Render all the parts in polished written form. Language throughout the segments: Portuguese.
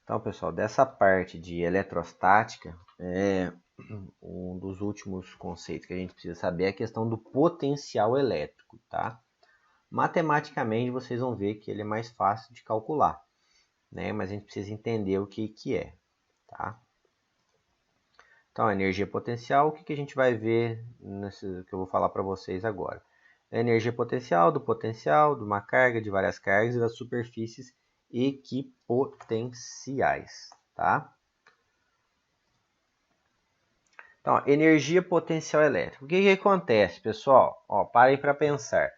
Então, pessoal, dessa parte de eletrostática, um dos últimos conceitos que a gente precisa saber é a questão do potencial elétrico, tá? Matematicamente, vocês vão ver que ele é mais fácil de calcular, né? Mas a gente precisa entender o que é, tá? Então, a energia potencial, o que a gente vai ver nesse que eu vou falar para vocês agora? A energia potencial, de uma carga, de várias cargas e das superfícies equipotenciais, tá? Então, energia potencial elétrica. O que acontece, pessoal? Parem para pensar.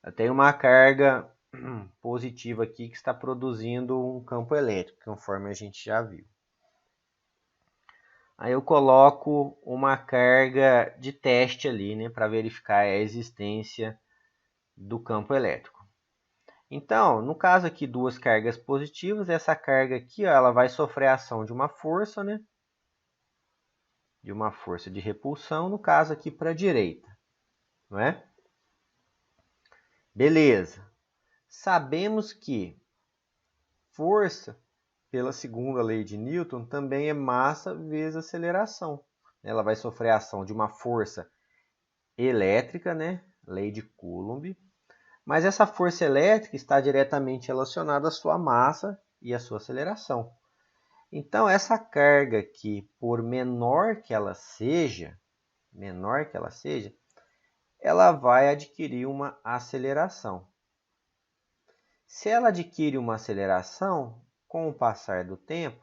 Eu tenho uma carga positiva aqui que está produzindo um campo elétrico, conforme a gente já viu. Aí eu coloco uma carga de teste ali, né, para verificar a existência do campo elétrico. Então, no caso aqui, duas cargas positivas, essa carga aqui, ó, ela vai sofrer a ação de uma força, né? De uma força de repulsão, no caso aqui para a direita, não é? Beleza. Sabemos que força, pela segunda lei de Newton, também é massa vezes aceleração. Ela vai sofrer a ação de uma força elétrica, né? Lei de Coulomb. Mas essa força elétrica está diretamente relacionada à sua massa e à sua aceleração. Então, essa carga aqui, por menor que ela seja, ela vai adquirir uma aceleração. Se ela adquire uma aceleração, com o passar do tempo,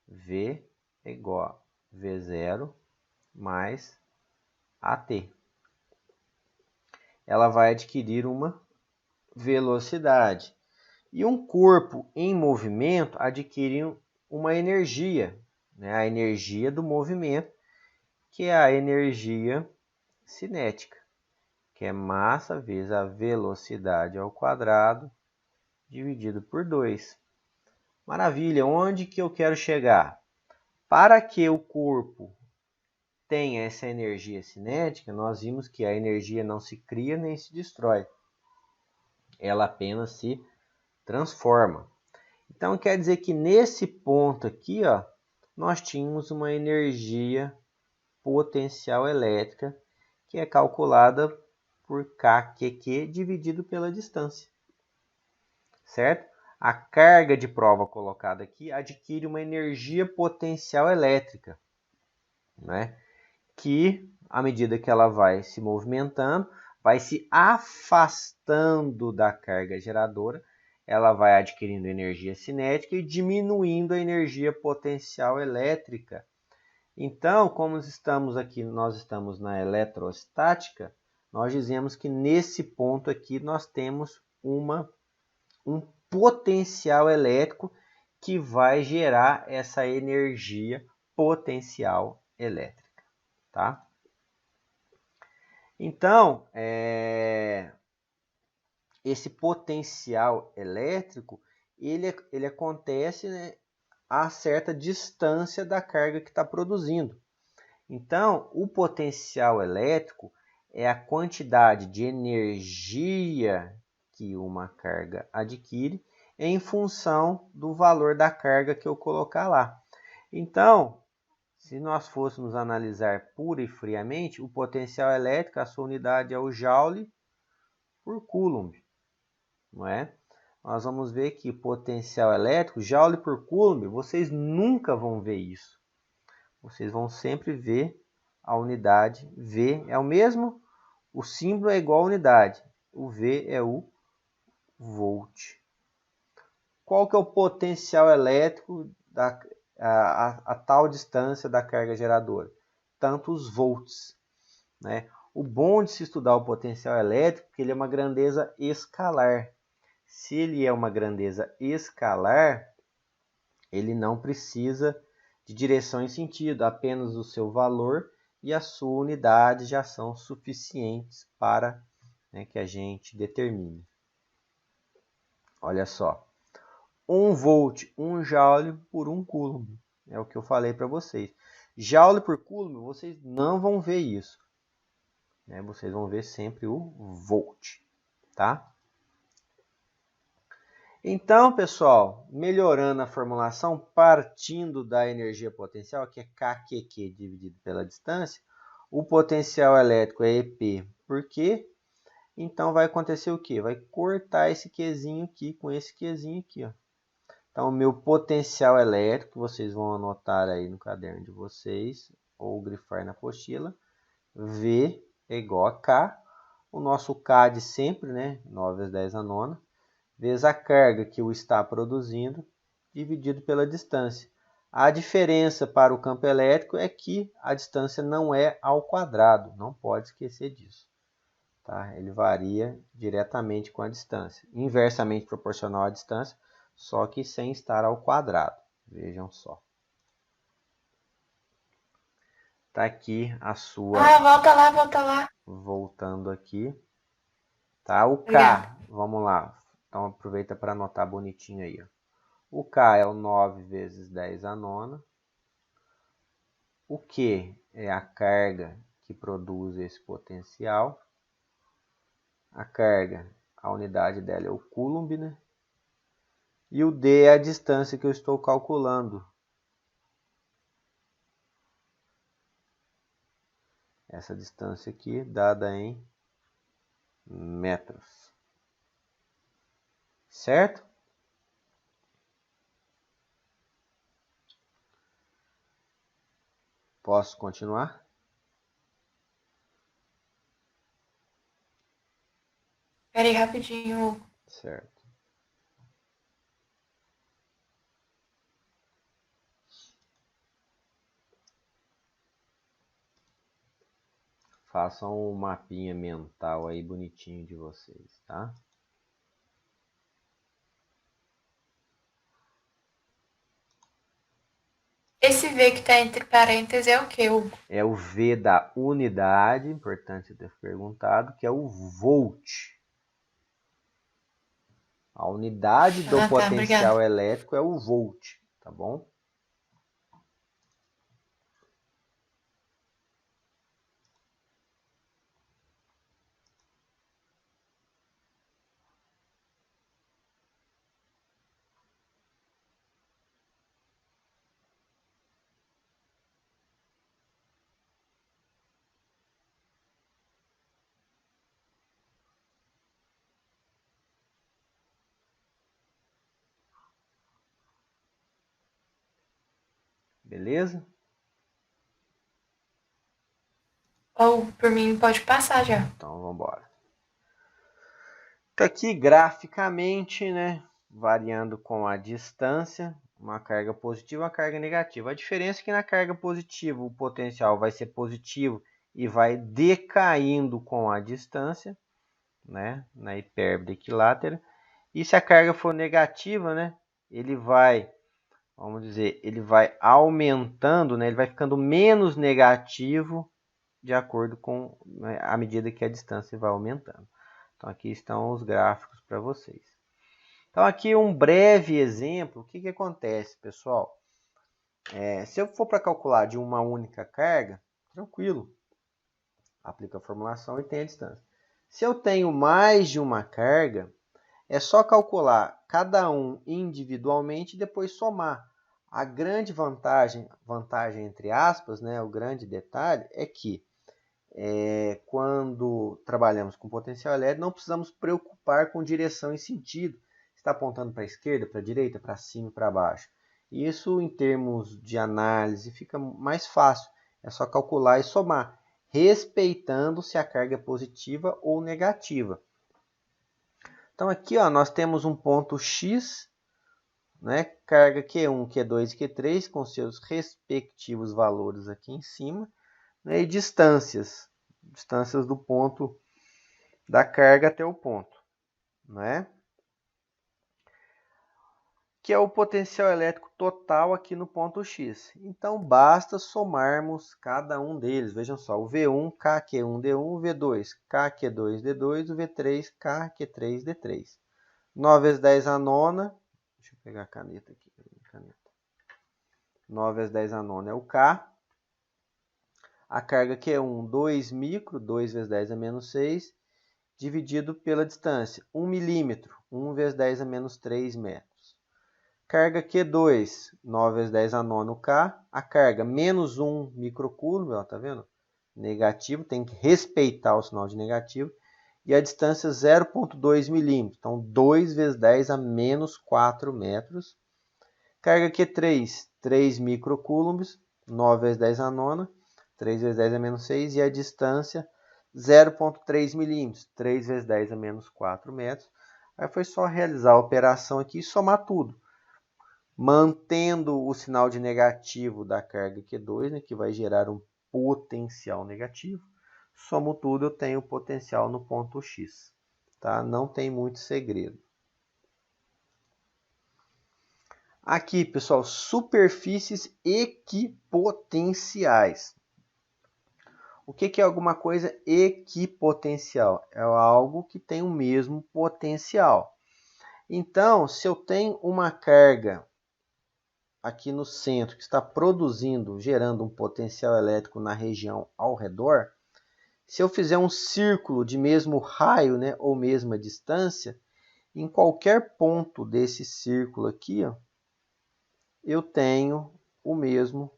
V é igual a V0 mais AT. Ela vai adquirir uma velocidade. E um corpo em movimento adquire uma energia, né? A energia do movimento, que é a energia cinética, que é massa vezes a velocidade ao quadrado dividido por 2. Maravilha, onde que eu quero chegar? Para que o corpo tenha essa energia cinética, nós vimos que a energia não se cria nem se destrói. Ela apenas se transforma. Então, quer dizer que nesse ponto aqui, ó, nós tínhamos uma energia potencial elétrica que é calculada por KQQ dividido pela distância. Certo? A carga de prova colocada aqui adquire uma energia potencial elétrica, né? Que, à medida que ela vai se movimentando, vai se afastando da carga geradora, ela vai adquirindo energia cinética e diminuindo a energia potencial elétrica. Então, como estamos aqui, nós estamos na eletrostática, nós dizemos que nesse ponto aqui nós temos um potencial elétrico que vai gerar essa energia potencial elétrica, tá? Então, esse potencial elétrico, ele acontece, né, a certa distância da carga que está produzindo. Então, o potencial elétrico é a quantidade de energia que uma carga adquire em função do valor da carga que eu colocar lá. Então, se nós fôssemos analisar pura e friamente, o potencial elétrico, a sua unidade é o Joule por Coulomb, não é? Nós vamos ver que potencial elétrico, Joule por Coulomb, vocês nunca vão ver isso. Vocês vão sempre ver a unidade V, é o mesmo, o símbolo é igual à unidade. O V é o volt. Qual que é o potencial elétrico a tal distância da carga geradora? Tantos volts, né? O bom de se estudar o potencial elétrico é que ele é uma grandeza escalar. Se ele é uma grandeza escalar, ele não precisa de direção e sentido, apenas o seu valor e a sua unidade já são suficientes para, né, que a gente determine. Olha só, 1 volt, 1 joule por 1 coulomb, é o que eu falei para vocês. Joule por coulomb, vocês não vão ver isso, né? Vocês vão ver sempre o volt, tá? Então, pessoal, melhorando a formulação, partindo da energia potencial, que é KQQ dividido pela distância, o potencial elétrico é EP por Q. Então, vai acontecer o quê? Vai cortar esse Qzinho aqui com esse Qzinho aqui, ó. Então, o meu potencial elétrico, vocês vão anotar aí no caderno de vocês, ou grifar na apostila, V é igual a K, o nosso K de sempre, né? 9 vezes 10 a nona, vezes a carga que o está produzindo, dividido pela distância. A diferença para o campo elétrico é que a distância não é ao quadrado, não pode esquecer disso. Tá? Ele varia diretamente com a distância, inversamente proporcional à distância, só que sem estar ao quadrado. Vejam só. Tá aqui a sua... volta lá, volta lá. Voltando aqui. Tá? O Obrigada. K, vamos lá. Então aproveita para anotar bonitinho aí. Ó. O K é o 9 vezes 10 a nona. O Q é a carga que produz esse potencial. A carga, a unidade dela é o Coulomb, né? E o D é a distância que eu estou calculando. Essa distância aqui, dada em metros. Certo? Posso continuar? Espera aí rapidinho. Certo. Façam um mapinha mental aí bonitinho de vocês, tá? Esse V que tá entre parênteses é o quê, Hugo? É o V da unidade, importante ter perguntado, que é o volt. A unidade do Tá, obrigada. potencial elétrico é o volt, tá bom? Beleza? Ou, por mim, pode passar já. Então vamos embora. Aqui graficamente, né, variando com a distância, uma carga positiva e uma carga negativa. A diferença é que na carga positiva o potencial vai ser positivo e vai decaindo com a distância, né, na hipérbole equilátera. E se a carga for negativa, né, ele vai, vamos dizer, ele vai aumentando, né, ele vai ficando menos negativo de acordo com, né, à medida que a distância vai aumentando. Então aqui estão os gráficos para vocês. Então aqui um breve exemplo. O que acontece, pessoal? Se eu for para calcular de uma única carga, tranquilo. Aplica a formulação e tem a distância. Se eu tenho mais de uma carga, é só calcular cada um individualmente e depois somar. A grande vantagem entre aspas, né, o grande detalhe é que quando trabalhamos com potencial elétrico, não precisamos preocupar com direção e sentido. Está apontando para a esquerda, para a direita, para cima e para baixo. Isso, em termos de análise, fica mais fácil. É só calcular e somar, respeitando se a carga é positiva ou negativa. Então, aqui ó, nós temos um ponto X, né, carga Q1, Q2 e Q3, com seus respectivos valores aqui em cima, né, e distâncias do ponto da carga até o ponto, né? Que é o potencial elétrico total aqui no ponto X. Então, basta somarmos cada um deles. Vejam só, o V1, KQ1D1, o V2, KQ2D2, o V3, KQ3D3. 9 vezes 10 a nona, deixa eu pegar a caneta aqui. 9 vezes 10 a nona é o K. A carga Q1, 2 micro, 2 vezes 10 é menos 6. dividido pela distância, 1 milímetro, 1 vezes 10 a menos 3 metros. Carga Q2, 9 vezes 10 a 9 K. A carga, menos 1 microcoulomb, ó, tá vendo? Negativo, tem que respeitar o sinal de negativo. E a distância 0,2 milímetros, então 2 vezes 10 a menos 4 metros. Carga Q3, 3 microcoulombs, 9 vezes 10 a 9, 3 vezes 10 a menos 6. E a distância 0,3 milímetros, 3 vezes 10 a menos 4 metros. Aí foi só realizar a operação aqui e somar tudo. Mantendo o sinal de negativo da carga Q2, né, que vai gerar um potencial negativo. Somo tudo, eu tenho o potencial no ponto X. Tá? Não tem muito segredo. Aqui, pessoal, superfícies equipotenciais. O que é alguma coisa equipotencial? É algo que tem o mesmo potencial. Então, se eu tenho uma carga aqui no centro que está produzindo, gerando um potencial elétrico na região ao redor, se eu fizer um círculo de mesmo raio, né, ou mesma distância, em qualquer ponto desse círculo aqui, ó, eu tenho o mesmo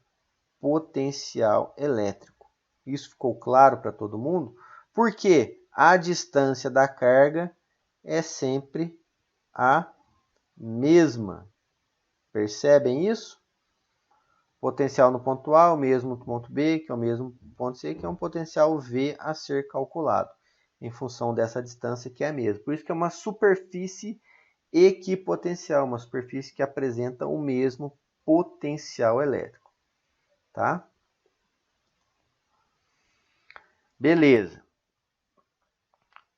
potencial elétrico. Isso ficou claro para todo mundo? Porque a distância da carga é sempre a mesma. Percebem isso? Potencial no ponto A é o mesmo no ponto B, que é o mesmo no ponto C, que é um potencial V a ser calculado, em função dessa distância que é a mesma. Por isso que é uma superfície equipotencial, uma superfície que apresenta o mesmo potencial elétrico. Tá? Beleza.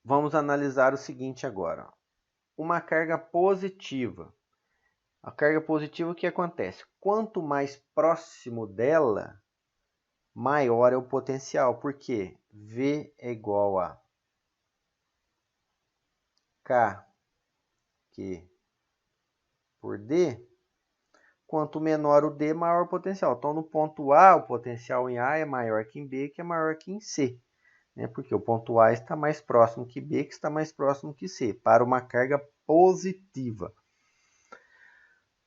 Vamos analisar o seguinte agora. Uma carga positiva. A carga positiva, o que acontece? Quanto mais próximo dela, maior é o potencial. Por quê? V é igual a K, Q por D. Quanto menor o D, maior o potencial. Então, no ponto A, o potencial em A é maior que em B, que é maior que em C. Né? Porque o ponto A está mais próximo que B, que está mais próximo que C, para uma carga positiva.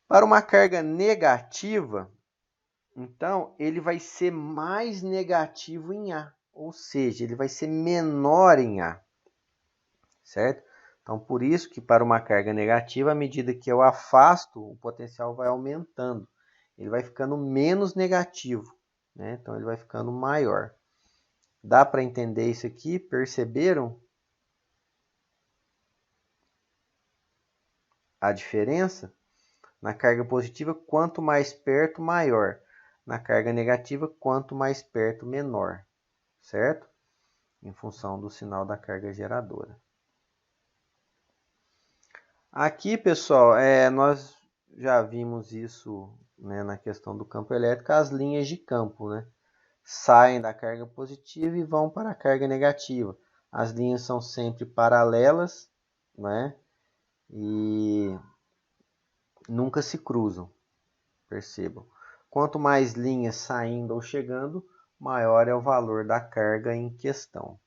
Para uma carga negativa, então, ele vai ser mais negativo em A, ou seja, ele vai ser menor em A, certo? Então, por isso que para uma carga negativa, à medida que eu afasto, o potencial vai aumentando. Ele vai ficando menos negativo, né? Então, ele vai ficando maior. Dá para entender isso aqui? Perceberam a diferença? Na carga positiva, quanto mais perto, maior. Na carga negativa, quanto mais perto, menor. Certo? Em função do sinal da carga geradora. Aqui, pessoal, nós já vimos isso, né, na questão do campo elétrico, as linhas de campo, né? Saem da carga positiva e vão para a carga negativa. As linhas são sempre paralelas, né? E nunca se cruzam, percebam. Quanto mais linhas saindo ou chegando, maior é o valor da carga em questão,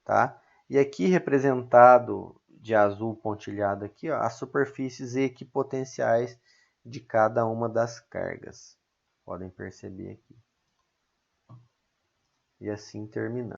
tá? E aqui representado de azul pontilhado aqui, ó, as superfícies equipotenciais de cada uma das cargas. Podem perceber aqui. E assim terminamos.